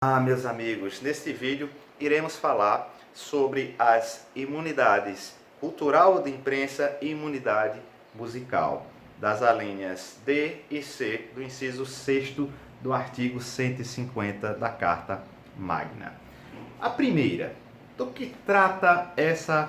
Meus amigos, neste vídeo iremos falar sobre as imunidades cultural de imprensa e imunidade musical, das alíneas D e C do inciso 6º do artigo 150 da Carta Magna. A primeira, do que trata essa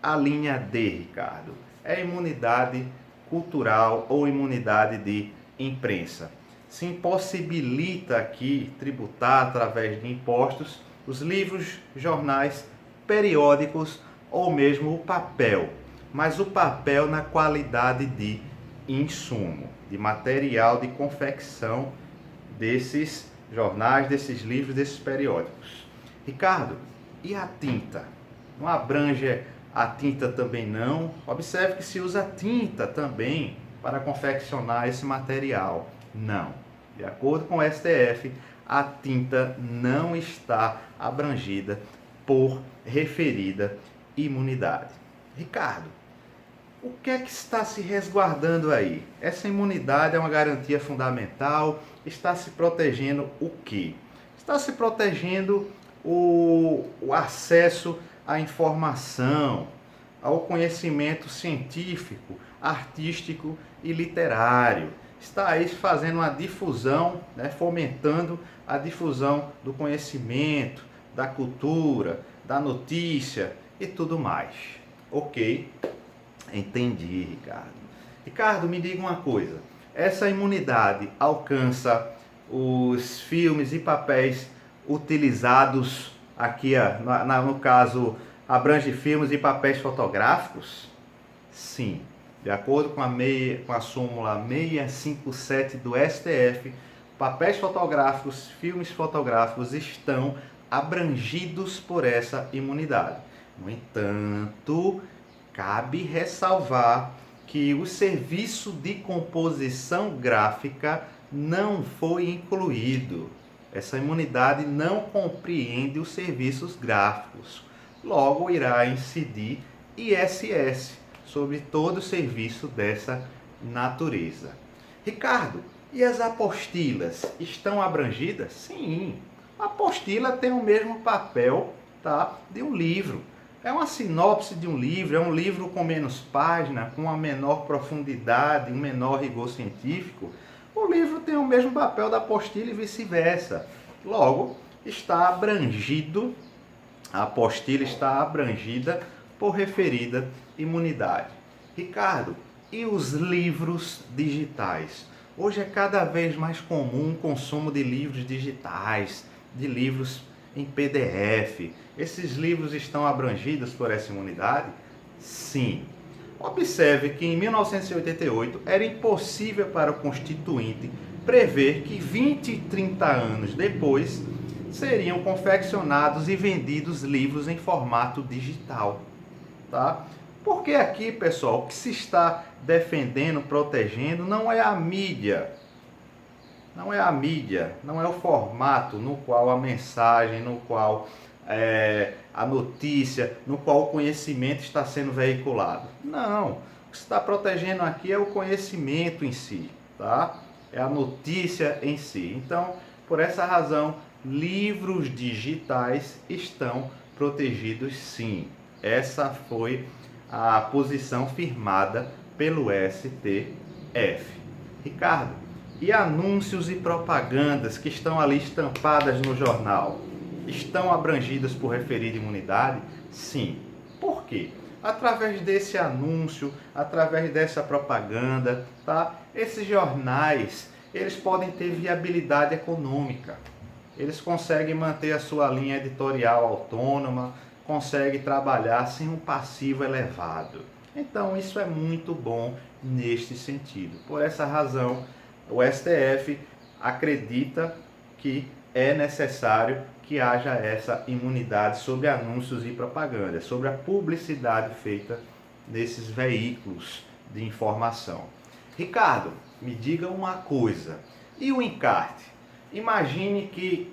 alínea D, Ricardo? É a imunidade cultural ou imunidade de imprensa. Se impossibilita aqui tributar através de impostos os livros, jornais, periódicos ou mesmo o papel, mas o papel na qualidade de insumo, de material de confecção desses jornais, desses livros, desses periódicos. Ricardo, e a tinta? Não abrange a tinta também não? Observe que se usa tinta também para confeccionar esse material. Não. De acordo com o STF, a tinta não está abrangida por referida imunidade. Ricardo, o que é que está se resguardando aí? Essa imunidade é uma garantia fundamental. Está se protegendo o quê? Está se protegendo o acesso à informação, ao conhecimento científico, artístico e literário. Está aí fazendo uma difusão, fomentando a difusão do conhecimento, da cultura, da notícia e tudo mais. Ok? Entendi, Ricardo. Ricardo, me diga uma coisa. Essa imunidade alcança os filmes e papéis utilizados aqui, no caso, abrange filmes e papéis fotográficos? Sim. De acordo com a súmula 657 do STF, papéis fotográficos, filmes fotográficos estão abrangidos por essa imunidade. No entanto, cabe ressalvar que o serviço de composição gráfica não foi incluído. Essa imunidade não compreende os serviços gráficos. Logo, irá incidir ISS sobre todo o serviço dessa natureza. Ricardo, e as apostilas estão abrangidas? Sim, a apostila tem o mesmo papel, de um livro. É uma sinopse de um livro, é um livro com menos página, com uma menor profundidade, um menor rigor científico. O livro tem o mesmo papel da apostila e vice-versa. Logo, está abrangido, a apostila está abrangida por referida imunidade. Ricardo, e os livros digitais? Hoje é cada vez mais comum o consumo de livros digitais, de livros em PDF. Esses livros estão abrangidos por essa imunidade? Sim. Observe que em 1988 era impossível para o Constituinte prever que 20 e 30 anos depois seriam confeccionados e vendidos livros em formato digital. Porque aqui, pessoal, o que se está defendendo, protegendo, não é a mídia. Não é a mídia, não é o formato no qual a mensagem, no qual a notícia, no qual o conhecimento está sendo veiculado. Não, o que se está protegendo aqui é o conhecimento em si, É a notícia em si. Então, por essa razão, livros digitais estão protegidos sim. Essa foi a posição firmada pelo STF. Ricardo, e anúncios e propagandas que estão ali estampadas no jornal, estão abrangidas por referida imunidade? Sim. Por quê? Através desse anúncio, através dessa propaganda, esses jornais, eles podem ter viabilidade econômica. Eles conseguem manter a sua linha editorial autônoma, conseguem trabalhar sem um passivo elevado. Então, isso é muito bom neste sentido. Por essa razão, o STF acredita que é necessário que haja essa imunidade sobre anúncios e propagandas, sobre a publicidade feita nesses veículos de informação. Ricardo, me diga uma coisa, e o encarte? Imagine que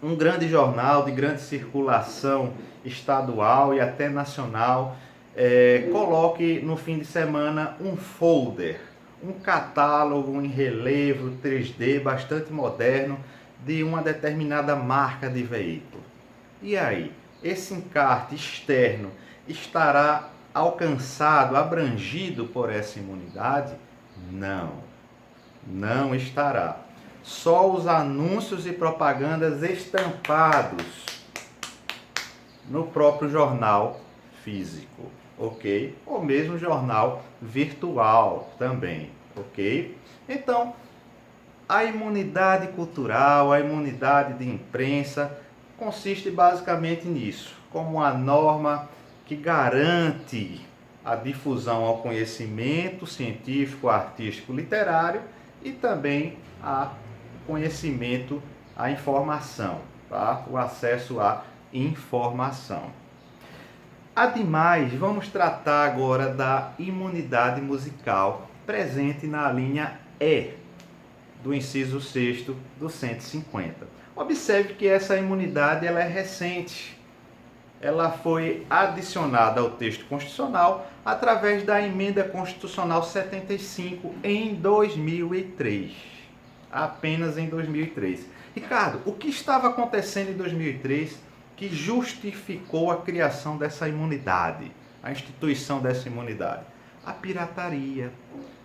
um grande jornal de grande circulação estadual e até nacional coloque no fim de semana um folder, um catálogo em relevo 3D bastante moderno de uma determinada marca de veículo. E aí, esse encarte externo estará alcançado, abrangido por essa imunidade? Não, não estará. Só os anúncios e propagandas estampados no próprio jornal físico, ok? Ou mesmo jornal virtual também, ok? Então, a imunidade cultural, a imunidade de imprensa, consiste basicamente nisso, como uma norma que garante a difusão ao conhecimento científico, artístico, literário e também a conhecimento, a informação, tá? O acesso à informação. Ademais, vamos tratar agora da imunidade musical presente na linha E do inciso 6º do 150. Observe que essa imunidade ela é recente. Ela foi adicionada ao texto constitucional através da Emenda Constitucional 75 em 2003. Apenas em 2003. Ricardo, o que estava acontecendo em 2003 que justificou a criação dessa imunidade, a instituição dessa imunidade? A pirataria.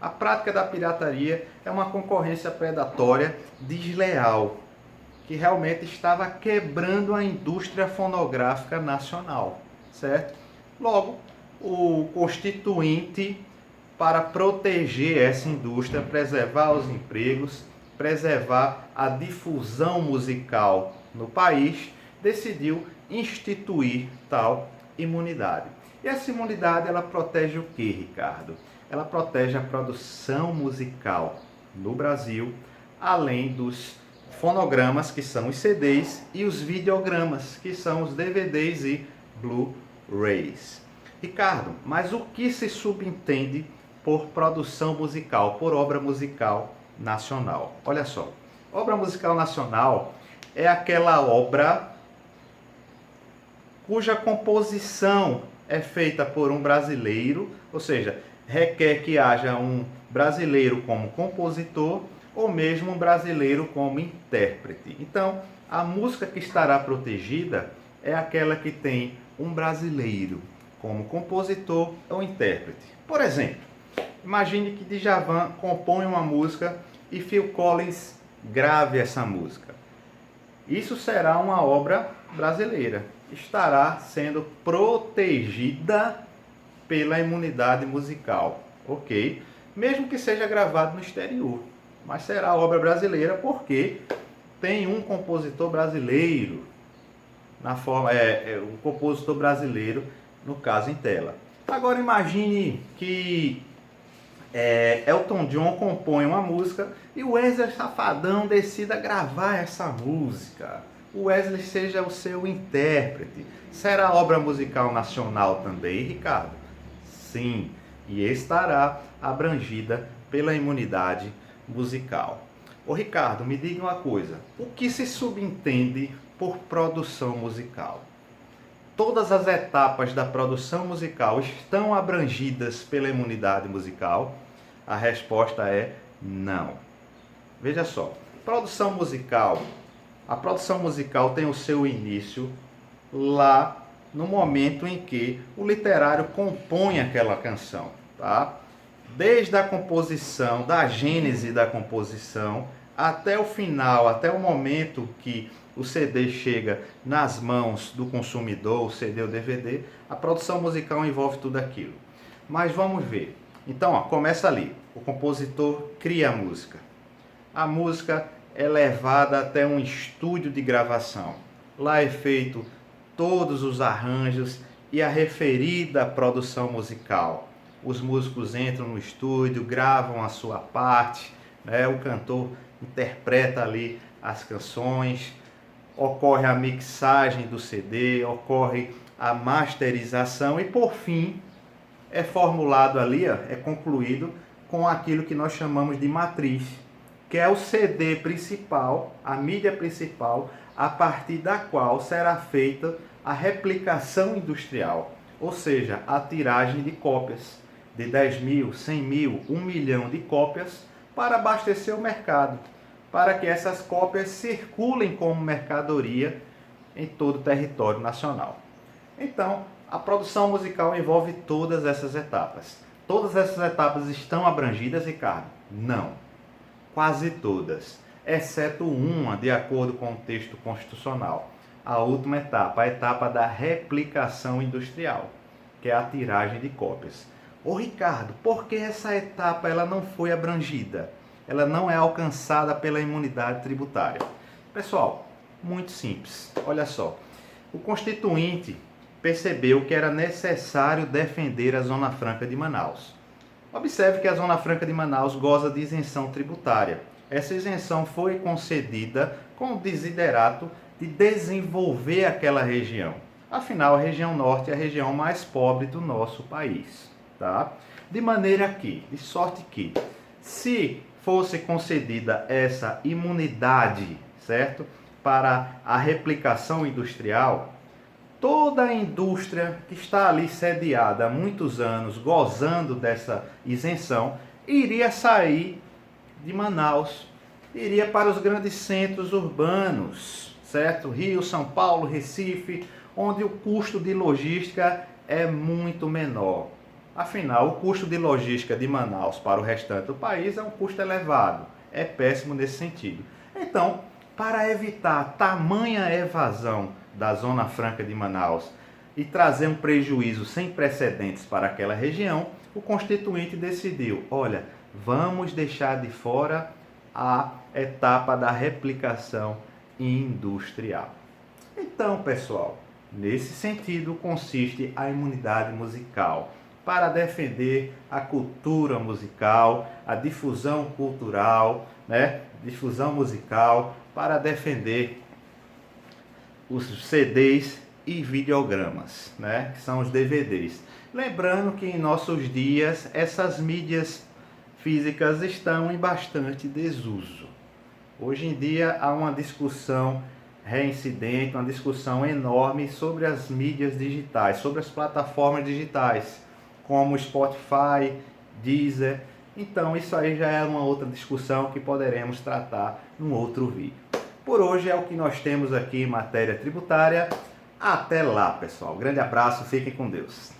A prática da pirataria é uma concorrência predatória desleal, que realmente estava quebrando a indústria fonográfica nacional, certo? Logo, o constituinte, para proteger essa indústria, preservar os empregos, preservar a difusão musical no país, decidiu instituir tal imunidade. E essa imunidade, ela protege o quê, Ricardo? Ela protege a produção musical no Brasil, além dos fonogramas, que são os CDs, e os videogramas, que são os DVDs e Blu-rays. Ricardo, mas o que se subentende por produção musical, por obra musical nacional? Olha só, obra musical nacional é aquela obra cuja composição é feita por um brasileiro, ou seja, requer que haja um brasileiro como compositor ou mesmo um brasileiro como intérprete. Então, a música que estará protegida é aquela que tem um brasileiro como compositor ou intérprete. Por exemplo, imagine que Djavan compõe uma música e Phil Collins grave essa música. Isso será uma obra brasileira. Estará sendo protegida pela imunidade musical, ok? Mesmo que seja gravado no exterior, mas será obra brasileira porque tem um compositor brasileiro, na forma um compositor brasileiro, no caso em tela. Agora imagine que Elton John compõe uma música e o Wesley Safadão decida gravar essa música. O Wesley seja o seu intérprete. Será obra musical nacional também, Ricardo? Sim, e estará abrangida pela imunidade musical. Ô Ricardo, me diga uma coisa, o que se subentende por produção musical? Todas as etapas da produção musical estão abrangidas pela imunidade musical? A resposta é não. Veja só, produção musical, a produção musical tem o seu início lá no momento em que o literário compõe aquela canção, tá? Desde a composição, da gênese da composição, até o final, até o momento que o CD chega nas mãos do consumidor, o CD ou DVD, a produção musical envolve tudo aquilo. Mas vamos ver. Então, começa ali. O compositor cria a música. A música é levada até um estúdio de gravação. Lá é feito todos os arranjos e a referida produção musical. Os músicos entram no estúdio, gravam a sua parte, né? O cantor interpreta ali as canções, ocorre a mixagem do CD, ocorre a masterização e, por fim, é formulado ali, é concluído com aquilo que nós chamamos de matriz, que é o CD principal, a mídia principal, a partir da qual será feita a replicação industrial, ou seja, a tiragem de cópias de 10 mil, 100 mil, 1 milhão de cópias para abastecer o mercado. para que essas cópias circulem como mercadoria em todo o território nacional. Então, a produção musical envolve todas essas etapas. Todas essas etapas estão abrangidas, Ricardo? Não. Quase todas, exceto uma, de acordo com o texto constitucional. A última etapa, a etapa da replicação industrial, que é a tiragem de cópias. Ô Ricardo, por que essa etapa ela não foi abrangida? Ela não é alcançada pela imunidade tributária? Pessoal, muito simples. Olha só, o Constituinte percebeu que era necessário defender a Zona Franca de Manaus. Observe que a Zona Franca de Manaus goza de isenção tributária. Essa isenção foi concedida com o desiderato de desenvolver aquela região. Afinal, a região norte é a região mais pobre do nosso país, tá? De maneira que, de sorte que, se fosse concedida essa imunidade, certo? Para a replicação industrial, toda a indústria que está ali sediada há muitos anos, gozando dessa isenção, iria sair de Manaus, iria para os grandes centros urbanos, certo? Rio, São Paulo, Recife, onde o custo de logística é muito menor. Afinal, o custo de logística de Manaus para o restante do país é um custo elevado, é péssimo nesse sentido. Então, para evitar tamanha evasão da Zona Franca de Manaus e trazer um prejuízo sem precedentes para aquela região, o Constituinte decidiu, olha, vamos deixar de fora a etapa da replicação industrial. Então, pessoal, nesse sentido consiste a imunidade musical, para defender a cultura musical, a difusão cultural, né? Difusão musical, para defender os CDs e videogramas, né? Que são os DVDs. Lembrando que em nossos dias essas mídias físicas estão em bastante desuso. Hoje em dia há uma discussão reincidente, uma discussão enorme sobre as mídias digitais, sobre as plataformas digitais, como Spotify, Deezer. Então isso aí já é uma outra discussão que poderemos tratar num outro vídeo. Por hoje é o que nós temos aqui em matéria tributária. Até lá, pessoal. Grande abraço, fiquem com Deus.